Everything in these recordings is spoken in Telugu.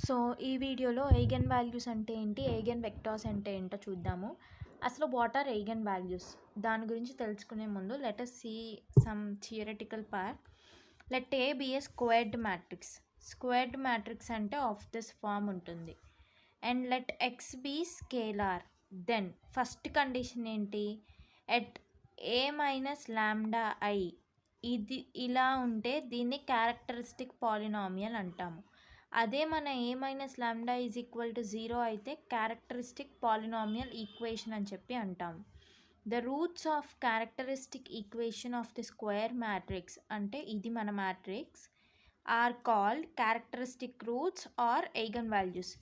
సో ఈ వీడియోలో ఎయిగెన్ వాల్యూస్ అంటే ఏంటి, ఎయిగెన్ వెక్టార్స్ అంటే ఏంటో చూద్దాము. అసలు వాట్ ఆర్ ఎయిగెన్ వాల్యూస్ దాని గురించి తెలుసుకునే ముందు let us see some theoretical part. Let A be a squared matrix. Squared matrix అంటే ఆఫ్ దిస్ ఫార్మ్ ఉంటుంది. And let x be scalar. Then first condition ఏంటి, at a minus lambda I ఇది ఇలా ఉంటే దీన్ని క్యారెక్టరిస్టిక్ పాలినామియల్ అంటాము. అదే మన A minus lambda is equal to 0 అయితే క్యారెక్టరిస్టిక్ పాలినామియల్ ఈక్వేషన్ అని చెప్పి అంటాము. The roots of characteristic equation of the square matrix అంటే ఇది మన matrix are called characteristic roots or eigen values.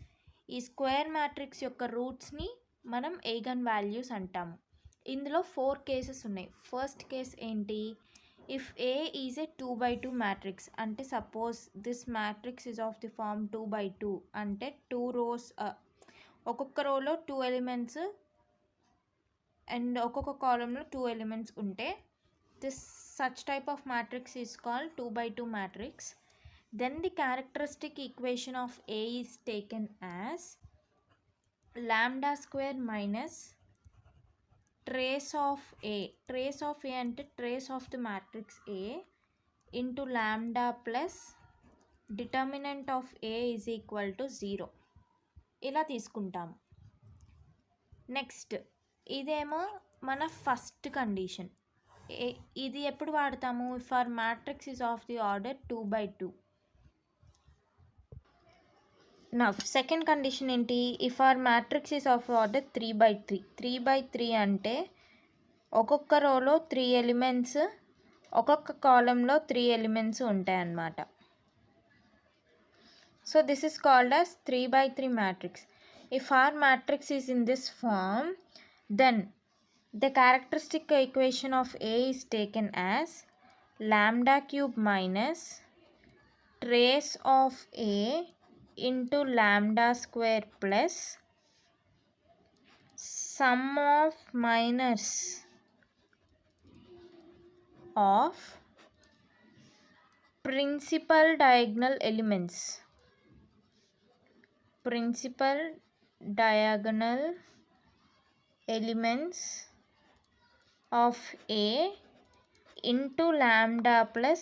ఈ స్క్వేర్ మ్యాట్రిక్స్ యొక్క రూట్స్ని మనం ఎయిగన్ వాల్యూస్ అంటాము. ఇందులో 4 కేసెస్ ఉన్నాయి. ఫస్ట్ కేస్ ఏంటి, if A is a 2 by 2 matrix అంటే suppose this matrix is of the form 2 by 2 అంటే 2 rows ఒక్కొక్క రోలో 2 ఎలిమెంట్స్ అండ్ ఒక్కొక్క కాలంలో 2 ఎలిమెంట్స్ ఉంటే this such type of matrix is called 2 by 2 matrix. Then the characteristic equation of A is taken as lambda square minus trace of A. Trace of A అంటే trace of the matrix A into lambda plus determinant of A is equal to 0 ఇలా తీసుకుంటాము. నెక్స్ట్ ఇదేమో మన ఫస్ట్ కండిషన్. ఇది ఎప్పుడు వాడతాము, if our matrix is of the order 2 by 2. నా సెకండ్ కండిషన్ ఏంటి, if our matrix is of order 3 by 3. 3 by 3 అంటే ఒక్కొక్క రోలో 3 ఎలిమెంట్స్ ఒక్కొక్క కాలంలో 3 ఎలిమెంట్స్ ఉంటాయన్నమాట. So this is called as 3 by 3 matrix. If our matrix is in this form, then the characteristic equation of A is taken as lambda cube minus trace of A into lambda square plus sum of minors of principal diagonal elements. Principal diagonal elements of A into lambda plus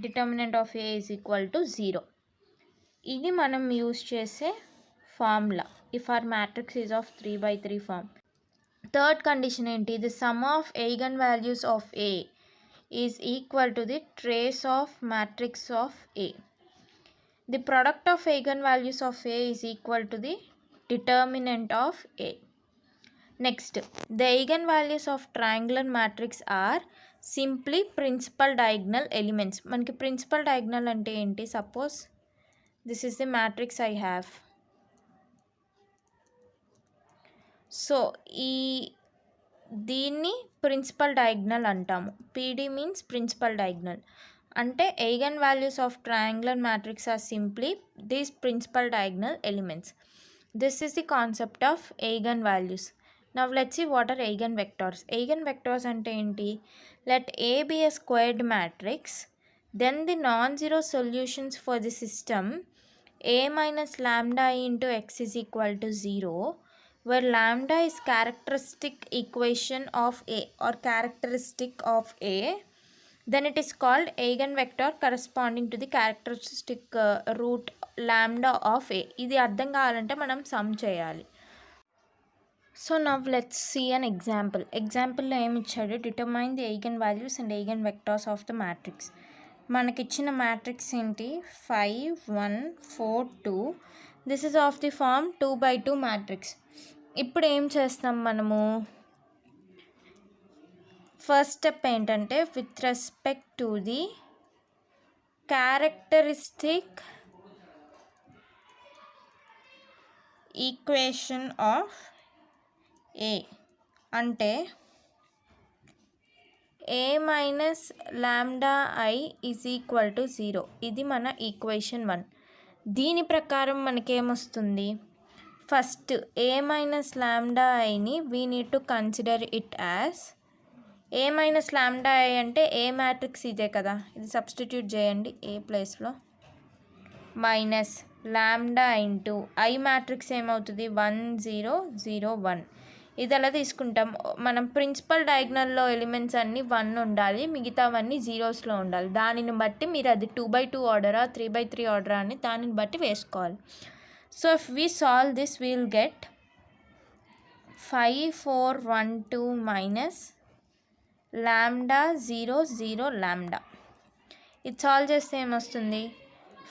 determinant of A is equal to 0. ఇది మనం యూజ్ చేసే formula if our matrix is of 3 by 3 form. Third condition ఏంటి, the sum of eigen values of A is equal to the trace of matrix of A. The product of eigen values of A is equal to the determinant of A. Next the eigen values of triangular matrix are simply principal diagonal elements. మనకి ప్రిన్సిపల్ డయాగ్నల్ అంటే ఏంటి, suppose this is the matrix I have. So దీన్ని ప్రిన్సిపల్ డయాగ్నల్ అంటాము. పీడీ మీన్స్ ప్రిన్సిపల్ డయాగ్నల్ అంటే eigen values of triangular matrix are simply these principal diagonal elements. This is the concept of eigen values. Now let's see what are eigen vectors. Eigen vectors అంటే ఏంటి, let A be a square matrix, then the non zero solutions for the system A minus lambda into x is equal to 0, where lambda is characteristic equation of A or characteristic of A, then it is called eigenvector corresponding to the characteristic root lambda of A. ఇది అర్థం కావాలంటే మనం సమ్ చేయాలి. So now let's see an example. ఎగ్జాంపుల్లో ఏమి ఇచ్చాడు, determine the eigen values and eigen vectors of the matrix. మనకిచ్చిన మ్యాట్రిక్స్ ఏంటి, 5 1 4 2. This is of the form 2 by 2 matrix. ఇప్పుడు ఏం చేస్తాం మనము, ఫస్ట్ స్టెప్ ఏంటంటే with respect to the characteristic equation of A అంటే A minus lambda I is equal to 0. ఇది మన ఈక్వేషన్ 1. దీని ప్రకారం మనకేమొస్తుంది, ఫస్ట్ A మైనస్ లాంబ్డా ఐని we need to consider it as A minus lambda I అంటే ఏ మ్యాట్రిక్స్ ఇదే కదా, ఇది సబ్స్టిట్యూట్ చేయండి ఏ ప్లేస్లో. Minus lambda into I matrix ఏమవుతుంది 1 0 0 1. ఇది ఎలా తీసుకుంటాం, మనం ప్రిన్సిపల్ డయాగ్నల్లో ఎలిమెంట్స్ అన్నీ 1 ఉండాలి, మిగతావన్నీ జీరోస్లో ఉండాలి. దానిని బట్టి మీరు అది 2/2 ఆర్డరా 3/3 ఆర్డరా అని దానిని బట్టి వేసుకోవాలి. So if we solve this will get 5 4 1 2 minus lambda 0 0 lambda. ఇది సాల్వ్ చేస్తే ఏమొస్తుంది,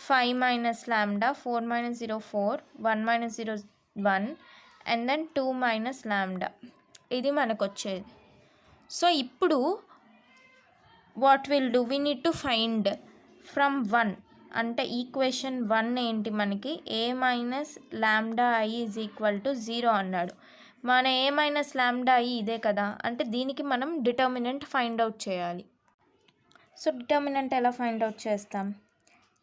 5 minus lambda 4 minus 0 4 1 minus 0 1 and then 2 minus lambda. ఇది మనకు వచ్చేది. సో ఇప్పుడు what will do, we need to find from 1 అంటే ఈక్వేషన్ 1 ఏంటి మనకి, A minus lambda I is equal to 0 అన్నాడు. మన ఏ మైనస్ లాంబ్డా ఐ ఇదే కదా, అంటే దీనికి మనం డిటర్మినెంట్ ఫైండ్ అవుట్ చేయాలి. సో డిటర్మినెంట్ ఎలా ఫైండ్ అవుట్ చేస్తాం,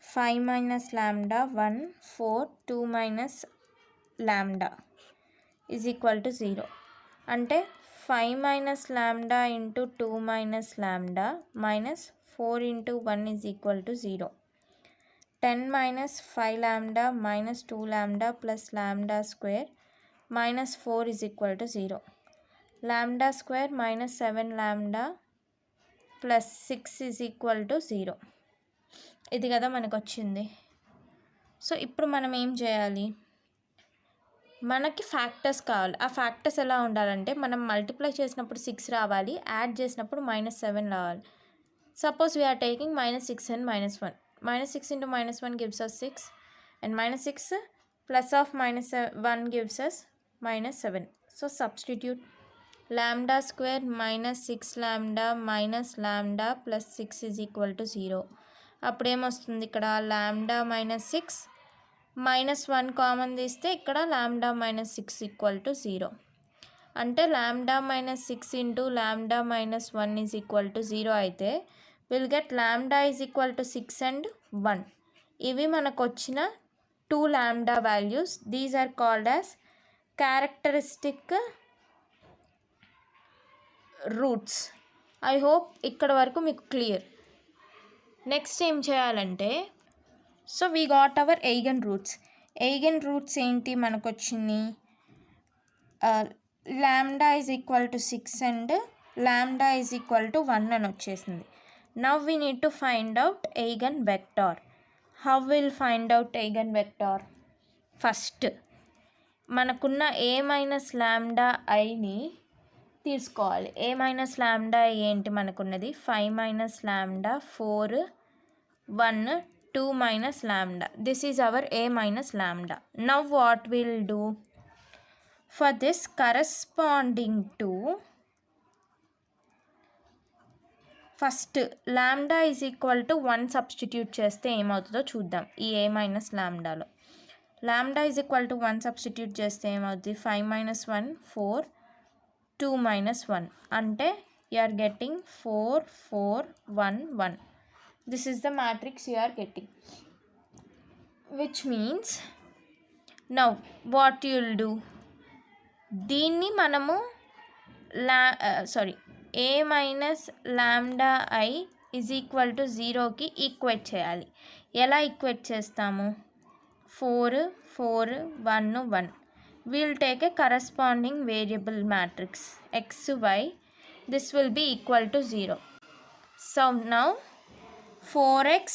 5 minus lambda 1 4 2 minus lambda is equal to 0. అంటే 5 minus lambda into 2 minus lambda minus 4 into 1 is equal to 0. 10 minus 5 lambda minus 2 lambda plus lambda square minus 4 is equal to 0. Lambda square minus 7 lambda plus 6 is equal to 0. ఇది కదా మనకు వచ్చింది. సో ఇప్పుడు మనం ఏం చేయాలి, మనకి ఫ్యాక్టర్స్ కావాలి. ఆ ఫ్యాక్టర్స్ ఎలా ఉండాలంటే, మనం మల్టిప్లై చేసినప్పుడు 6 రావాలి, యాడ్ చేసినప్పుడు -7 రావాలి. Suppose we are taking -6 and -1. -6 into -1 gives us 6 and -6 plus of -1 gives us -7. So substitute lambda square minus 6 lambda minus lambda plus 6 is equal to 0. అప్పుడేమొస్తుంది, ఇక్కడ లాంబ్డా -6 -1 కామన్ తీస్తే ఇక్కడ లాంబ్డా -6 ఈక్వల్ టు 0. అంటే lambda -6 into lambda -1 is equal to 0 అయితే will get lambda is equal to 6 and 1. ఇవి మనకు వచ్చిన 2 lambda values. These are called as characteristic roots. I hope ఇక్కడ వరకు మీకు క్లియర్. నెక్స్ట్ ఏం చేయాలంటే, so we got our eigen roots. Eigen roots ఏంటి మనకు వచ్చింది, lambda is equal to 6 and lambda is equal to 1 అని వచ్చేసింది. Now we need to find out eigen vector. How will find out eigen vector, first మనకున్న ఏ మైనస్ లాంబ్డా ఐని తీసుకోవాలి. ఏ మైనస్ లాంబ్డా ఏంటి మనకున్నది, 5 minus lambda 4 1 2 minus lambda. This is our a minus lambda. Now what we'll do, for this corresponding to first lambda is equal to 1 substitute చేస్తే ఏమవుతుందో చూద్దాం. ఈ a minus lambdaలో lambda is equal to 1 substitute చేస్తే ఏమవుతుంది, 5 minus 1 4 2 minus 1 అంటే you are getting 4 4 1 1. This is the matrix you are getting, which means now what you will do, దీన్ని మనము a minus lambda I is equal to 0కి ఈక్వేట్ చేయాలి. ఎలా ఈక్వేట్ చేస్తాము, 4 4 1 1. We'll take a corresponding variable matrix x y. This will be equal to 0. So now 4x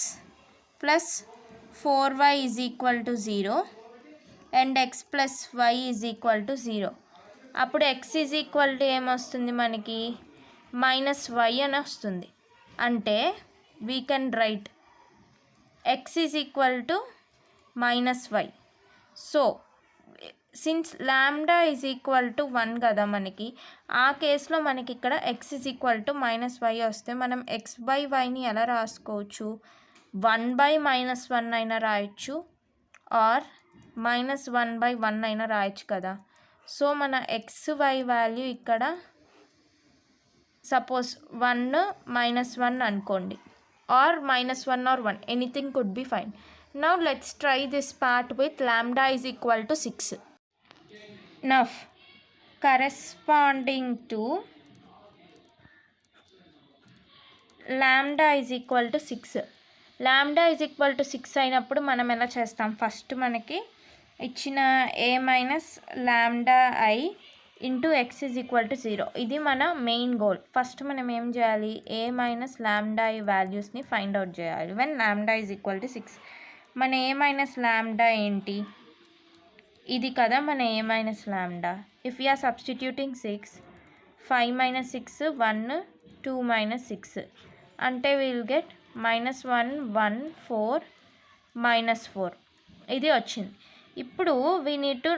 plus 4y is equal to 0 and x plus y is equal to 0. అప్పుడు x is equal to ఏమొస్తుంది మనకి, -y అని వస్తుంది. అంటే we can write x is equal to -y. So since lambda is equal to 1 కదా మనకి, ఆ కేసులో మనకి ఇక్కడ x is equal to -y వస్తే మనం x/yని ఎలా రాసుకోవచ్చు, 1/-1 అయినా రాయొచ్చు ఆర్ -1/1 అయినా రాయొచ్చు కదా. సో మన xy వాల్యూ ఇక్కడ సపోజ్ 1 -1 అనుకోండి, or -1 or 1, anything could be fine. Now let's try this part with lambda is equal to 6. Now corresponding to lambda is equal to 6, lambda is equal to 6 అయినప్పుడు మనం ఎలా చేస్తాం, ఫస్ట్ మనకి ఇచ్చిన A minus lambda I into x is equal to 0, ఇది మన మెయిన్ గోల్. ఫస్ట్ మనం ఏం చేయాలి, ఏ మైనస్ లాంబ్డా ఐ వాల్యూస్ని ఫైండ్ అవుట్ చేయాలి when lambda is equal to 6. మన ఏ మైనస్ లాంబ్డా ఏంటి, ఇది కదా మన A minus lambda. If you're substituting 6, 5 minus 6 1, 2 minus 6 అంటే విల్ గెట్ -1 1 4 -4, ఇది వచ్చింది. ఇప్పుడు we need to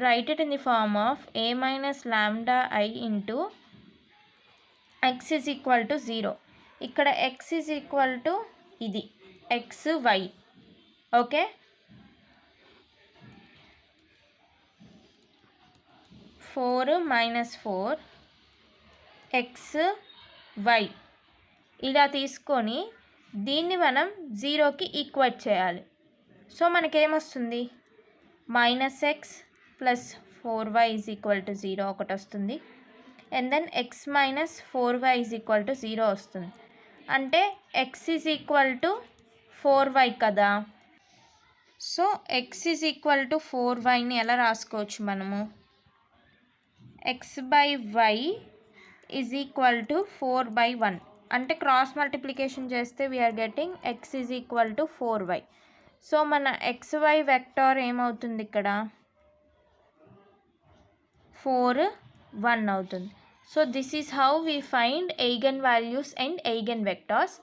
write it in the form of A minus lambda I into x is equal to 0. ఇక్కడ ఎక్స్ ఈజ్ ఈక్వల్ టు ఇది x y. Okay, 4 - 4 x y ఇలా తీసుకొని దీన్ని మనం 0కి ఈక్వేట్ చేయాలి. సో మనకేమొస్తుంది, -x + 4y is equal to 0 ఒకటి వస్తుంది, and then x - 4y is equal to 0 వస్తుంది. అంటే x is equal to 4y కదా. So x is equal to 4yని ఎలా రాసుకోవచ్చు మనము, x/y ఈజ్ ఈక్వల్ టు 4/1. అంటే క్రాస్ మల్టిప్లికేషన్ చేస్తే we are getting x is equal to 4y. So మన xy వెక్టార్ ఏమవుతుంది ఇక్కడ, 4 1 అవుతుంది. So this is how we find eigen values and eigen vectors.